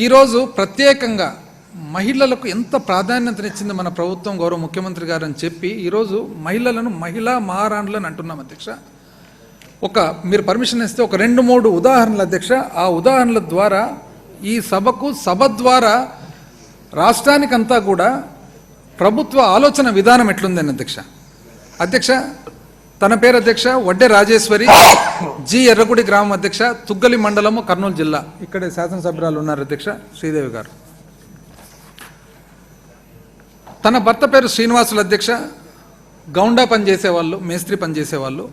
ఈరోజు ప్రత్యేకంగా మహిళలకు ఎంత ప్రాధాన్యతనిచ్చింది మన ప్రభుత్వం, గౌరవ ముఖ్యమంత్రి గారు అని చెప్పి ఈరోజు మహిళలను మహిళా మహారాణులను అంటున్నాం అధ్యక్ష. మీరు పర్మిషన్ ఇస్తే ఒక 2-3 ఉదాహరణలు అధ్యక్ష. ఆ ఉదాహరణల ద్వారా ఈ సభ ద్వారా రాష్ట్రానికంతా కూడా ప్రభుత్వ ఆలోచన విధానం ఎట్లుందని అధ్యక్ష. తన పేరు అధ్యక్ష వడ్డే రాజేశ్వరి, జి ఎర్రగుడి గ్రామం అధ్యక్ష, తుగ్గలి మండలము, కర్నూలు జిల్లా. ఇక్కడే శాసనసభ్యురాలు ఉన్నారు అధ్యక్ష, శ్రీదేవి గారు. తన భర్త పేరు శ్రీనివాసులు అధ్యక్ష. గౌండా పనిచేసేవాళ్ళు, మేస్త్రి పనిచేసేవాళ్ళు.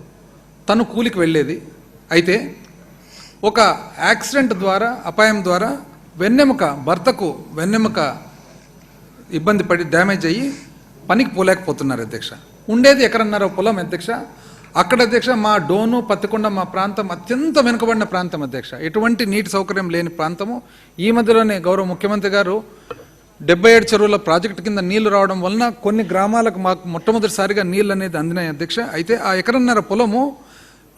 తను కూలికి వెళ్ళేది. అయితే ఒక యాక్సిడెంట్ ద్వారా, అపాయం ద్వారా భర్తకు వెన్నెముక ఇబ్బంది పడి డ్యామేజ్ అయ్యి పనికి పోలేకపోతున్నారు అధ్యక్ష. ఉండేది ఎకరన్నర పొలం అధ్యక్ష. అక్కడ అధ్యక్ష మా డోను, పత్తికొండ మా ప్రాంతం అత్యంత వెనుకబడిన ప్రాంతం అధ్యక్ష. ఎటువంటి నీటి సౌకర్యం లేని ప్రాంతము. ఈ మధ్యలోనే గౌరవ ముఖ్యమంత్రి గారు 77 చెరువుల ప్రాజెక్టు కింద నీళ్లు రావడం వలన కొన్ని గ్రామాలకు మాకు మొట్టమొదటిసారిగా నీళ్ళు అనేది అందినాయి అధ్యక్ష. అయితే ఆ ఎకరన్నర పొలము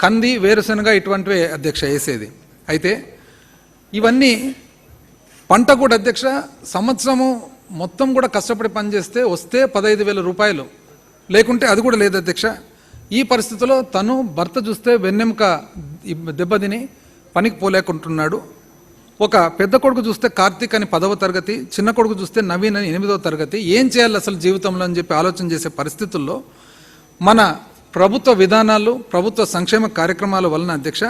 కంది, వేరుశనగ ఇటువంటివే అధ్యక్ష వేసేది. అయితే ఇవన్నీ పంట కూడా అధ్యక్ష సంవత్సరము మొత్తం కూడా కష్టపడి పనిచేస్తే వస్తే 15,000 రూపాయలు, లేకుంటే అది కూడా లేదు అధ్యక్ష. ఈ పరిస్థితిలో తను భర్త చూస్తే వెన్నెముక దెబ్బతిని పనికి పోలేకుంటున్నాడు. ఒక పెద్ద కొడుకు చూస్తే కార్తీక్ అని 10వ తరగతి, చిన్న కొడుకు చూస్తే నవీన్ అని 8వ తరగతి. ఏం చేయాలి అసలు జీవితంలో అని చెప్పి ఆలోచన చేసే పరిస్థితుల్లో మన ప్రభుత్వ విధానాలు, ప్రభుత్వ సంక్షేమ కార్యక్రమాల వలన అధ్యక్ష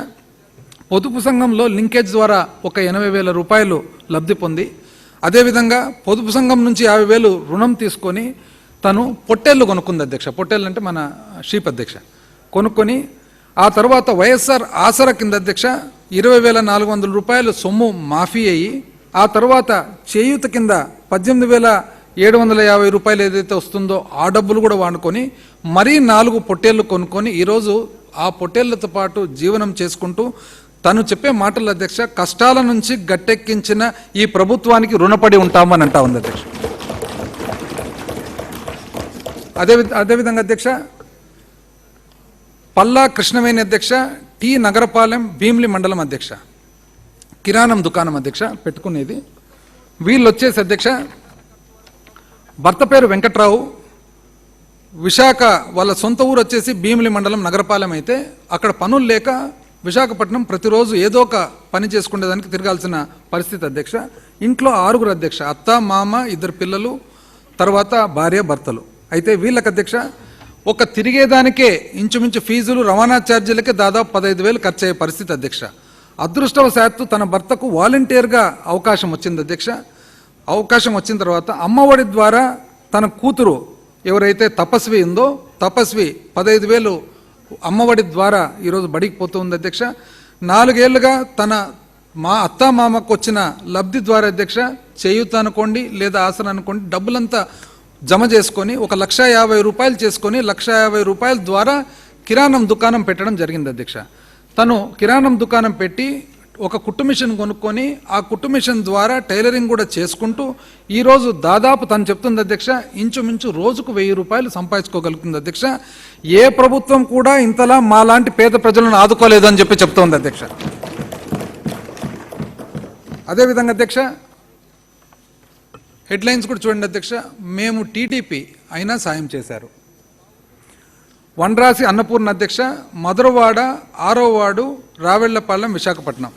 పొదుపు సంఘంలో లింకేజ్ ద్వారా ఒక 80,000 రూపాయలు లబ్ధి పొంది, అదేవిధంగా పొదుపు సంఘం నుంచి 50,000 రుణం తీసుకొని తను పొట్టేళ్ళు కొనుక్కుంది అధ్యక్ష. పొట్టేళ్ళు అంటే మన షీప్ అధ్యక్ష. కొనుక్కొని ఆ తర్వాత వైఎస్ఆర్ ఆసరా కింద అధ్యక్ష 20,400 రూపాయలు సొమ్ము మాఫీ అయ్యి, ఆ తర్వాత చేయూత కింద 18,750 రూపాయలు ఏదైతే వస్తుందో ఆ డబ్బులు కూడా వాడుకొని మరీ 4 పొట్టేళ్ళు కొనుక్కొని ఈరోజు ఆ పొట్టేళ్లతో పాటు జీవనం చేసుకుంటూ తను చెప్పే మాటలు అధ్యక్ష, కష్టాల నుంచి గట్టెక్కించిన ఈ ప్రభుత్వానికి రుణపడి ఉంటామని అంటా ఉంది అధ్యక్ష. అదేవిధంగా అధ్యక్ష పల్లా కృష్ణవేణి అధ్యక్ష, టి నగరపాలెం, భీమిలి మండలం అధ్యక్ష. కిరాణం దుకాణం అధ్యక్ష పెట్టుకునేది. వీళ్ళు వచ్చేసి అధ్యక్ష భర్త పేరు వెంకట్రావు, విశాఖ, వాళ్ళ సొంత ఊరు వచ్చేసి భీమిలి మండలం నగరపాలెం. అయితే అక్కడ పనులు లేక విశాఖపట్నం ప్రతిరోజు ఏదో ఒక పని చేసుకునేదానికి తిరగాల్సిన పరిస్థితి అధ్యక్ష. ఇంట్లో 6 అధ్యక్ష, అత్త, మామ, 2 పిల్లలు, తర్వాత భార్య, భర్తలు. అయితే వీళ్ళకి అధ్యక్ష ఒక తిరిగేదానికే ఇంచుమించు ఫీజులు, రవాణా ఛార్జీలకే దాదాపు 15,000 ఖర్చు అయ్యే పరిస్థితి అధ్యక్ష. అదృష్టవశాత్తు తన భర్తకు వాలంటీర్గా అవకాశం వచ్చింది అధ్యక్ష. అవకాశం వచ్చిన తర్వాత అమ్మఒడి ద్వారా తన కూతురు ఎవరైతే తపస్వి ఉందో, తపస్వి 15,000 అమ్మఒడి ద్వారా ఈరోజు బడికి పోతుంది అధ్యక్ష. 4 ఏళ్లుగా తన అత్త మామకు వచ్చిన లబ్ధి ద్వారా అధ్యక్ష చేయూత అనుకోండి లేదా ఆసరా అనుకోండి డబ్బులంతా జమ చేసుకొని 1,50,000 రూపాయలు చేసుకొని 1,50,000 రూపాయల ద్వారా కిరాణం దుకాణం పెట్టడం జరిగింది అధ్యక్ష. తను కిరాణం దుకాణం పెట్టి ఒక కుట్టు మిషన్ కొనుక్కొని ఆ కుట్టు మిషన్ ద్వారా టైలరింగ్ కూడా చేసుకుంటూ ఈరోజు దాదాపు తను చెప్తుంది అధ్యక్ష ఇంచుమించు రోజుకు 1,000 రూపాయలు సంపాదించుకోగలుగుతుంది అధ్యక్ష. ఏ ప్రభుత్వం కూడా ఇంతలా మాలాంటి పేద ప్రజలను ఆదుకోలేదు అని చెప్పి చెప్తోంది అధ్యక్ష. అదేవిధంగా అధ్యక్ష హెడ్లైన్స్ కూడా చూడండి అధ్యక్ష. మేము టీడీపీ అయినా సాయం చేశారు. వండ్రాసి అన్నపూర్ణ అధ్యక్ష, మధురవాడ, 6వ వార్డు, రావెళ్లపాలెం, విశాఖపట్నం.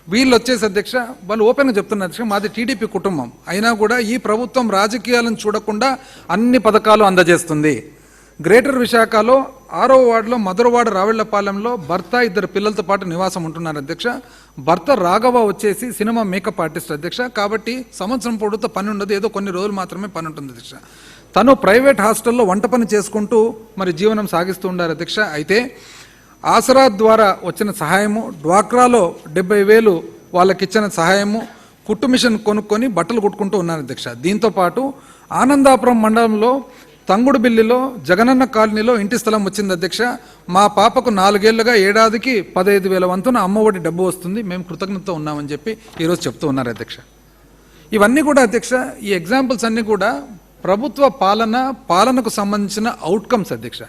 వీళ్ళు వచ్చేసి అధ్యక్ష వాళ్ళు ఓపెన్గా చెప్తున్నారు అధ్యక్ష, మాది టీడీపీ కుటుంబం అయినా కూడా ఈ ప్రభుత్వం రాజకీయాలను చూడకుండా అన్ని పథకాలు అందజేస్తుంది. గ్రేటర్ విశాఖలో 6వ వార్డులో మధురవాడ, రావెళ్లపాలెంలో భర్త, 2 పిల్లలతో పాటు నివాసం ఉంటున్నారు అధ్యక్ష. భర్త రాఘవ వచ్చేసి సినిమా మేకప్ ఆర్టిస్ట్ అధ్యక్ష. కాబట్టి సంవత్సరం పొడుతో పని ఉండదు, ఏదో కొన్ని రోజులు మాత్రమే పని ఉంటుంది అధ్యక్ష. తను ప్రైవేట్ హాస్టల్లో వంట పని చేసుకుంటూ మరి జీవనం సాగిస్తూ ఉండారు అధ్యక్ష. అయితే ఆసరా ద్వారా వచ్చిన సహాయము, డ్వాక్రాలో 70,000 వాళ్ళకి ఇచ్చిన సహాయము, కుట్టు మిషన్ కొనుక్కొని బట్టలు కుట్టుకుంటూ ఉన్నారు అధ్యక్ష. దీంతోపాటు ఆనందాపురం మండలంలో తంగుడుబిల్లిలో జగనన్న కాలనీలో ఇంటి స్థలం వచ్చింది అధ్యక్ష. మా పాపకు 4 ఏళ్లుగా ఏడాదికి 15,000 వంతున అమ్మఒడి డబ్బు వస్తుంది, మేము కృతజ్ఞత ఉన్నామని చెప్పి ఈరోజు చెప్తూ ఉన్నారు అధ్యక్ష. ఇవన్నీ కూడా అధ్యక్ష, ఈ ఎగ్జాంపుల్స్ అన్నీ కూడా ప్రభుత్వ పాలనకు సంబంధించిన అవుట్కమ్స్ అధ్యక్ష.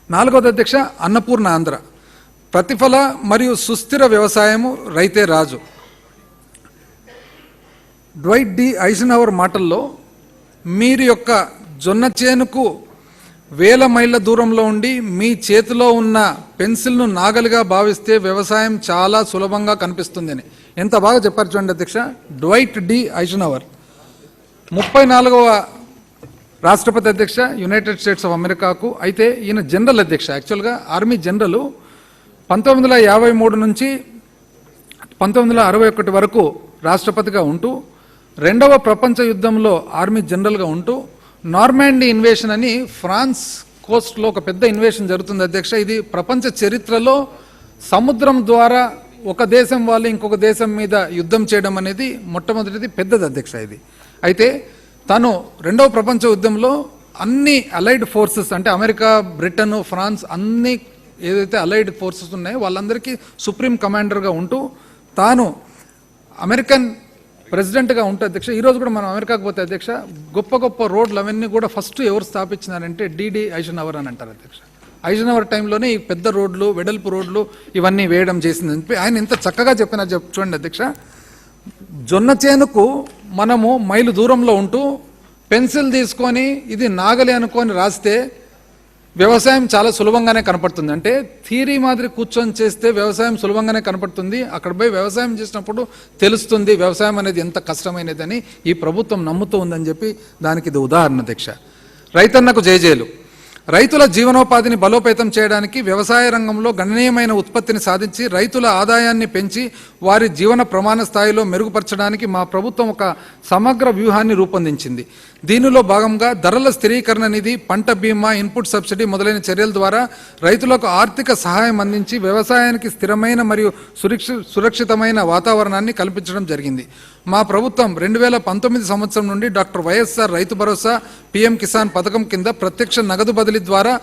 4వది అధ్యక్ష అన్నపూర్ణ ఆంధ్ర, ప్రతిఫల మరియు సుస్థిర వ్యవసాయము రైతే రాజు. డ్వైట్ డి ఐజెన్హవర్ మాటల్లో మీరు యొక్క జొన్న చేనుకు వేల మైళ్ళ దూరంలో ఉండి మీ చేతిలో ఉన్న పెన్సిల్ను నాగలిగా భావిస్తే వ్యవసాయం చాలా సులభంగా కనిపిస్తుంది అని ఎంత బాగా చెప్పారు చూడండి అధ్యక్ష. డ్వైట్ డి ఐజెన్హవర్ 34వ రాష్ట్రపతి అధ్యక్ష యునైటెడ్ స్టేట్స్ ఆఫ్ అమెరికాకు. అయితే ఈయన జనరల్ అధ్యక్ష, యాక్చువల్గా ఆర్మీ జనరల్. 1953 నుంచి 1961 వరకు రాష్ట్రపతిగా ఉంటూ రెండవ ప్రపంచ యుద్ధంలో ఆర్మీ జనరల్గా ఉంటూ నార్మాండీ ఇన్వేషన్ అని ఫ్రాన్స్ కోస్ట్లో ఒక పెద్ద ఇన్వేషన్ జరుగుతుంది అధ్యక్ష. ఇది ప్రపంచ చరిత్రలో సముద్రం ద్వారా ఒక దేశం వాళ్ళు ఇంకొక దేశం మీద యుద్ధం చేయడం అనేది మొట్టమొదటిది పెద్దది అధ్యక్ష ఇది. అయితే తను రెండవ ప్రపంచ యుద్ధంలో అన్ని అలైడ్ ఫోర్సెస్ అంటే అమెరికా, బ్రిటన్, ఫ్రాన్స్ అన్ని ఏదైతే అలైడ్ ఫోర్సెస్ ఉన్నాయో వాళ్ళందరికీ సుప్రీం కమాండర్గా ఉంటూ తాను అమెరికన్ ప్రెసిడెంట్గా ఉంటే అధ్యక్ష. ఈరోజు కూడా మనం అమెరికాకు పోతే అధ్యక్ష గొప్ప గొప్ప రోడ్లు అవన్నీ కూడా ఫస్ట్ ఎవరు స్థాపించినారంటే డిడి ఐజెన్హవర్ అని అంటారు అధ్యక్ష. ఐజెన్హవర్ టైంలోనే ఈ పెద్ద రోడ్లు, వెడల్పు రోడ్లు ఇవన్నీ వేయడం చేసిందని చెప్పి ఆయన ఎంత చక్కగా చెప్పినా చూడండి అధ్యక్ష. జొన్న చేనుకు మనము మైలు దూరంలో ఉంటూ పెన్సిల్ తీసుకొని ఇది నాగలి అనుకొని రాస్తే వ్యవసాయం చాలా సులభంగానే కనపడుతుంది. అంటే థియరీ మాదిరి కూర్చొని చేస్తే వ్యవసాయం సులభంగానే కనపడుతుంది, అక్కడ పోయి వ్యవసాయం చేసినప్పుడు తెలుస్తుంది వ్యవసాయం అనేది ఎంత కష్టమైనదని ఈ ప్రభుత్వం నమ్ముతూ ఉందని చెప్పి దానికి ఇది ఉదాహరణ అధ్యక్ష. రైతన్నకు జయజేలు. రైతుల జీవనోపాధిని బలోపేతం చేయడానికి వ్యవసాయ రంగంలో గణనీయమైన ఉత్పత్తిని సాధించి రైతుల ఆదాయాన్ని పెంచి వారి జీవన ప్రమాణ స్థాయిలో మెరుగుపరచడానికి మా ప్రభుత్వం ఒక సమగ్ర వ్యూహాన్ని రూపొందించింది. దీనిలో భాగంగా ధరల స్థిరీకరణ నిధి, పంట బీమా, ఇన్పుట్ సబ్సిడీ మొదలైన చర్యల ద్వారా రైతులకు ఆర్థిక సహాయం అందించి వ్యవసాయానికి స్థిరమైన మరియు సురక్షితమైన వాతావరణాన్ని కల్పించడం జరిగింది. మా ప్రభుత్వం 2019 సంవత్సరం నుండి doctor YSR Rythu Bharosa, PM Kisan పథకం కింద ప్రత్యక్ష నగదు బదిలీ ద్వారా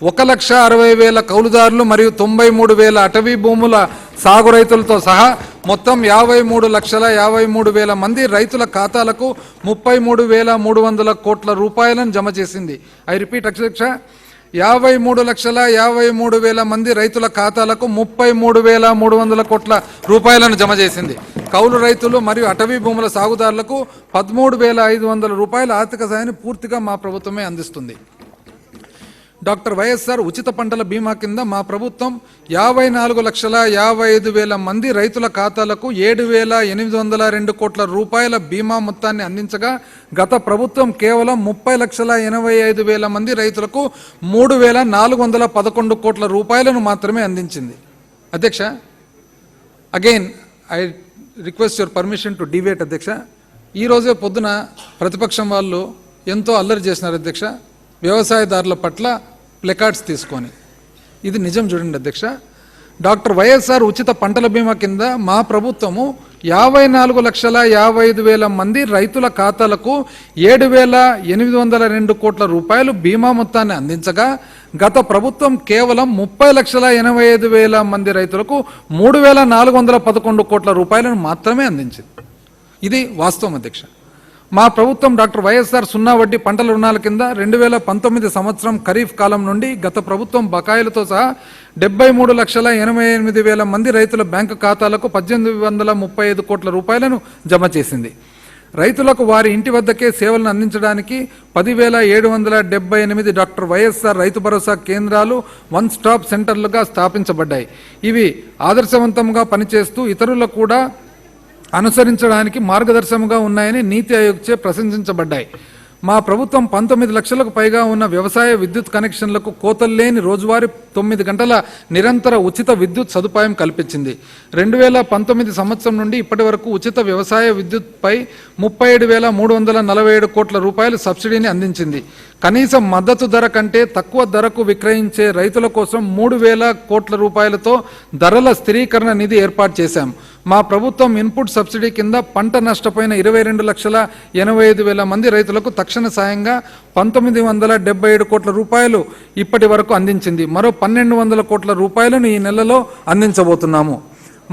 1,60,000 కౌలుదారులు మరియు 93,000 అటవీ భూముల సాగు రైతులతో సహా మొత్తం 53,53,000 మంది రైతుల ఖాతాలకు 33,300 కోట్ల రూపాయలను జమ చేసింది. ఐ రిపీట్ అధ్యక్ష, 53,53,000 మంది రైతుల ఖాతాలకు 33,300 కోట్ల రూపాయలను జమ చేసింది. కౌలు రైతులు మరియు అటవీ భూముల సాగుదారులకు 13,500 రూపాయల ఆర్థిక సాయాన్ని పూర్తిగా మా ప్రభుత్వమే అందిస్తుంది. డాక్టర్ వైఎస్ఆర్ ఉచిత పంటల బీమా కింద మా ప్రభుత్వం 54,55,000 మంది రైతుల ఖాతాలకు 7,802 కోట్ల రూపాయల బీమా మొత్తాన్ని అందించగా గత ప్రభుత్వం కేవలం 30,85,000 మంది రైతులకు 3,411 కోట్ల రూపాయలను మాత్రమే అందించింది. అధ్యక్ష, again I request your permission to debate అధ్యక్ష. ఈరోజే పొద్దున ప్రతిపక్షం వాళ్ళు ఎంతో అల్లరి చేసినారు అధ్యక్ష వ్యవసాయదారుల పట్ల ప్లెకార్డ్స్ తీసుకొని. ఇది నిజం చూడండి అధ్యక్ష. డాక్టర్ వైఎస్ఆర్ ఉచిత పంటల బీమా కింద మా ప్రభుత్వము 54,55,000 మంది రైతుల ఖాతాలకు 7,802 కోట్ల రూపాయలు బీమా మొత్తాన్ని అందించగా గత ప్రభుత్వం కేవలం 30,85,000 మంది రైతులకు 3,411 కోట్ల రూపాయలను మాత్రమే అందించింది. ఇది వాస్తవం అధ్యక్ష. మా ప్రభుత్వం డాక్టర్ వైఎస్ఆర్ సున్నా వడ్డీ పంటల రుణాల కింద 2019 సంవత్సరం ఖరీఫ్ కాలం నుండి గత ప్రభుత్వం బకాయిలతో సహా 73,88,000 మంది రైతుల బ్యాంకు ఖాతాలకు 1,835 కోట్ల రూపాయలను జమ చేసింది. రైతులకు వారి ఇంటి వద్దకే సేవలను అందించడానికి 10,778 డాక్టర్ వైఎస్ఆర్ రైతు భరోసా కేంద్రాలు వన్ స్టాప్ సెంటర్లుగా స్థాపించబడ్డాయి. ఇవి ఆదర్శవంతంగా పనిచేస్తూ ఇతరులకు కూడా అనుసరించడానికి మార్గదర్శకంగా ఉన్నాయని నీతి ఆయోగ్చే ప్రశంసించబడ్డాయి. మా ప్రభుత్వం 19 లక్షలకు పైగా ఉన్న వ్యవసాయ విద్యుత్ కనెక్షన్లకు కోతల్లేని రోజువారీ 9 గంటల నిరంతర ఉచిత విద్యుత్ సదుపాయం కల్పించింది. 2019 సంవత్సరం నుండి ఇప్పటి వరకు ఉచిత వ్యవసాయ విద్యుత్పై 37,347 కోట్ల రూపాయల సబ్సిడీని అందించింది. కనీస మద్దతు ధర కంటే తక్కువ ధరకు విక్రయించే రైతుల కోసం 3,000 కోట్ల రూపాయలతో ధరల స్థిరీకరణ నిధి ఏర్పాటు చేశాం. మా ప్రభుత్వం ఇన్పుట్ సబ్సిడీ కింద పంట నష్టపోయిన 22,85,000 మంది రైతులకు తక్షణ సాయంగా 1,977 కోట్ల రూపాయలు ఇప్పటి వరకు అందించింది. మరో 1,200 కోట్ల రూపాయలను ఈ నెలలో అందించబోతున్నాము.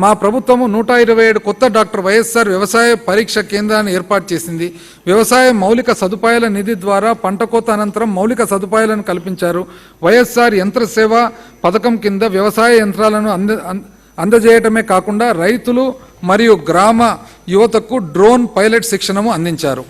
మా ప్రభుత్వము 127 కొత్త డాక్టర్ వైఎస్ఆర్ వ్యవసాయ పరీక్ష కేంద్రాన్ని ఏర్పాటు చేసింది. వ్యవసాయ మౌలిక సదుపాయాల నిధి ద్వారా పంట కోత అనంతరం మౌలిక సదుపాయాలను కల్పించారు. వైఎస్ఆర్ యంత్ర సేవ పథకం కింద వ్యవసాయ యంత్రాలను అందజేయటమే కాకుండా రైతులు మరియు గ్రామ యువతకు డ్రోన్ పైలట్ శిక్షణము అందించారు.